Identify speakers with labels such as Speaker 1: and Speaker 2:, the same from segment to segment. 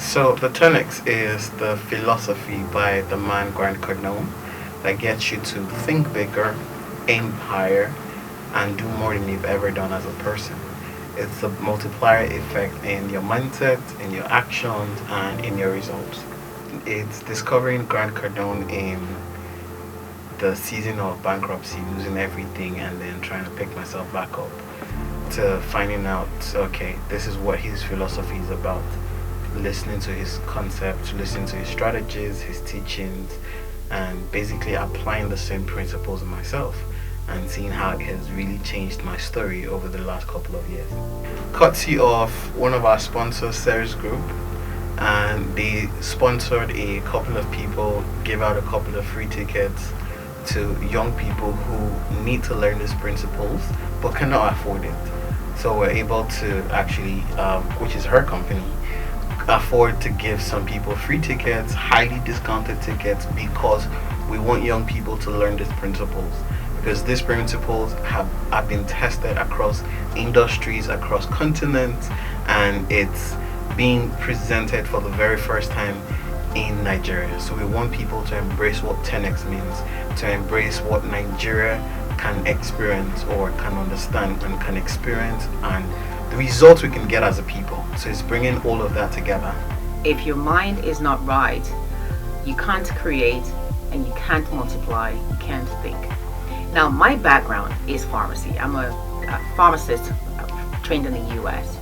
Speaker 1: So the 10x is the philosophy by the man Grant Cardone that gets you to think bigger, aim higher, and do more than you've ever done as a person. It's a multiplier effect in your mindset, in your actions, and in your results. It's discovering Grant Cardone in the season of bankruptcy, losing everything, and then trying to pick myself back up, to finding out, okay, this is what his philosophy is about. Listening to his concepts, listening to his strategies, his teachings, and basically applying the same principles myself and seeing how it has really changed my story over the last couple of years. Courtesy of one of our sponsors, Ceres Group, and they sponsored a couple of people, gave out a couple of free tickets to young people who need to learn these principles but cannot afford it. So we're able to actually, which is her company, afford to give some people free tickets, highly discounted tickets, because we want young people to learn these principles. Because these principles have been tested across industries, across continents, and it's being presented for the very first time in Nigeria. So we want people to embrace what 10x means, to embrace what Nigeria can experience or can understand and can experience, and the results we can get as a people. So it's bringing all of that together.
Speaker 2: If your mind is not right, you can't create and you can't multiply, you can't think. Now, my background is pharmacy. I'm a pharmacist trained in the US.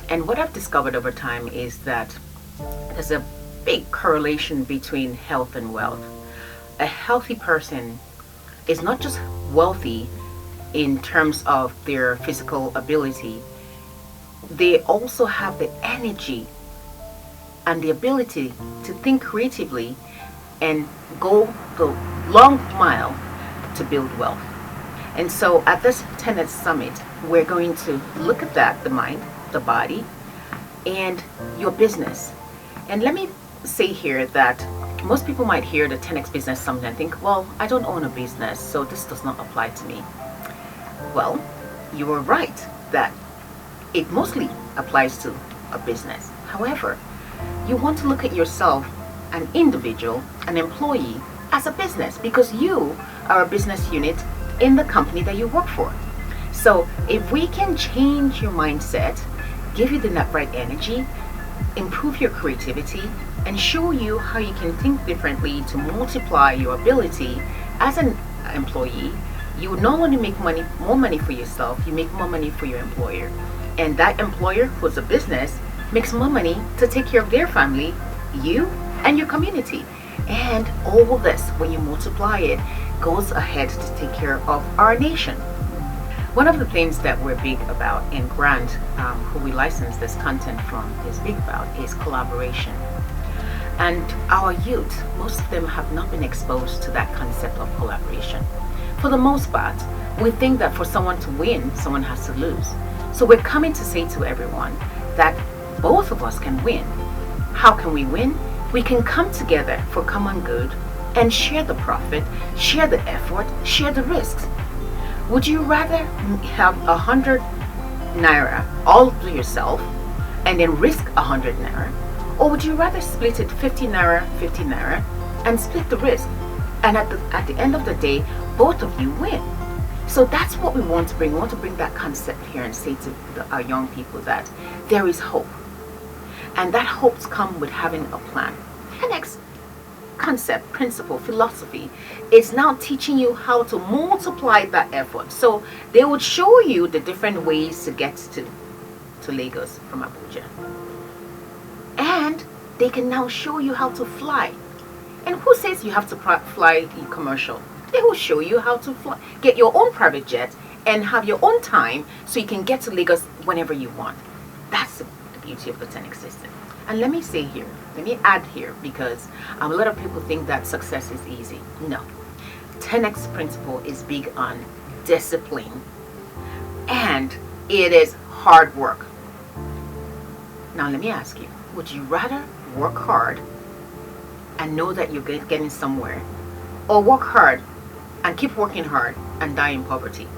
Speaker 2: And what I've discovered over time is that there's a big correlation between health and wealth. A healthy person is not just wealthy in terms of their physical ability, they also have the energy and the ability to think creatively and go the long mile to build wealth. And so at this 10th Summit, we're going to look at that, the mind, the body, and your business. And let me say here that most people might hear the 10x Business Summit and think, well, I don't own a business, so this does not apply to me. Well, you were right that it mostly applies to a business. However, you want to look at yourself, an individual, an employee, as a business, because you are a business unit in the company that you work for. So if we can change your mindset, give you the right energy, improve your creativity, and show you how you can think differently to multiply your ability as an employee, you would not only make more money for yourself, you make more money for your employer. And that employer, who's a business, makes more money to take care of their family, you, and your community. And all this, when you multiply it, goes ahead to take care of our nation. One of the things that we're big about, and Grant, who we license this content from, is big about, is collaboration. And our youth, most of them have not been exposed to that concept of collaboration. For the most part, we think that for someone to win, someone has to lose. So we're coming to say to everyone that both of us can win. How can we win? We can come together for common good and share the profit, share the effort, share the risks. Would you rather have 100 naira all to yourself and then risk 100 naira? Or would you rather split it 50 naira, and split the risk? And at the end of the day, both of you win. So that's what we want to bring. We want to bring that concept here and say to our young people that there is hope. And that hope comes with having a plan. The next concept, principle, philosophy is now teaching you how to multiply that effort. So they would show you the different ways to get to Lagos from Abuja. And they can now show you how to fly. And who says you have to fly in commercial? They will show you how to fly, get your own private jet and have your own time so you can get to Lagos whenever you want. That's the beauty of the 10x system. And let me add here, because a lot of people think that success is easy. No. 10x principle is big on discipline, and it is hard work. Now let me ask you, would you rather work hard and know that you're getting somewhere, or work hard and keep working hard and die in poverty?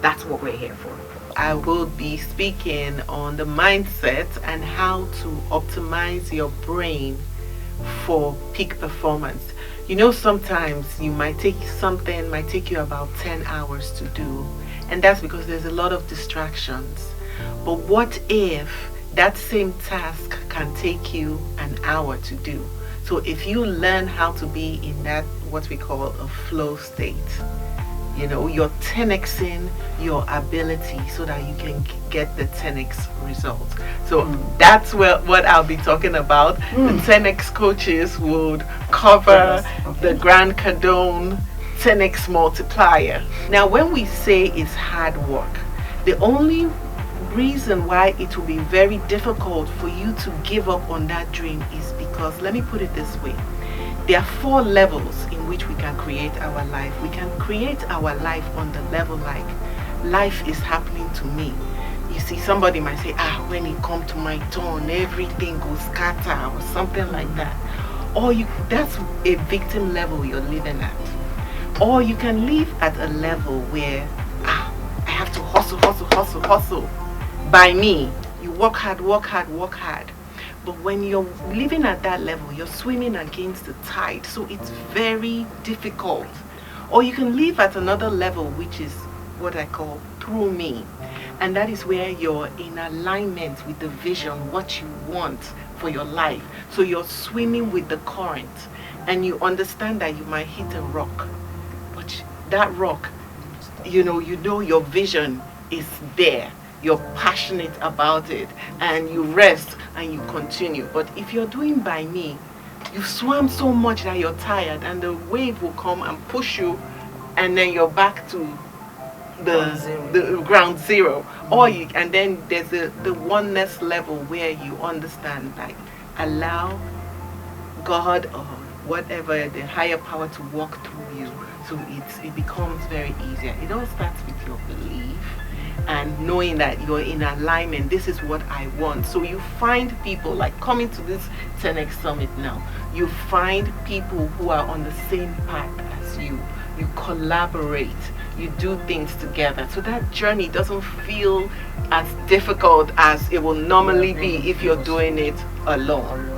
Speaker 2: That's what we're here for.
Speaker 3: I will be speaking on the mindset and how to optimize your brain for peak performance. You know, sometimes you might take something might take you about 10 hours to do, and that's because there's a lot of distractions. But what if that same task can take you an hour to do? So if you learn how to be in that, what we call a flow state, you know, you're 10xing your ability so that you can get the 10x result. So that's what I'll be talking about. The 10x coaches would cover the Grant Cardone 10x multiplier. Now, when we say it's hard work, the only reason why it will be very difficult for you to give up on that dream is because, let me put it this way, there are 4 levels in which we can create our life. We can create our life on the level like life is happening to me. You see, somebody might say, when it comes to my turn, everything goes scatter or something like that. Or that's a victim level you're living at. Or you can live at a level where I have to hustle by me. You work hard. But when you're living at that level, you're swimming against the tide, so it's very difficult. Or you can live at another level, which is what I call through me. And that is where you're in alignment with the vision, what you want for your life. So you're swimming with the current, and you understand that you might hit a rock. But that rock, you know your vision is there. You're passionate about it, and you rest and you continue. But if you're doing by me, you swam so much that you're tired, and the wave will come and push you, and then you're back to the ground zero. And then there's the oneness level where you understand, like, allow God or whatever, the higher power, to walk through you. So it becomes very easier. It all starts with your belief and knowing that you're in alignment. This is what I want. So you find people, like coming to this 10x summit now, you find people who are on the same path as you. You collaborate, you do things together, so that journey doesn't feel as difficult as it will normally be if you're doing it alone.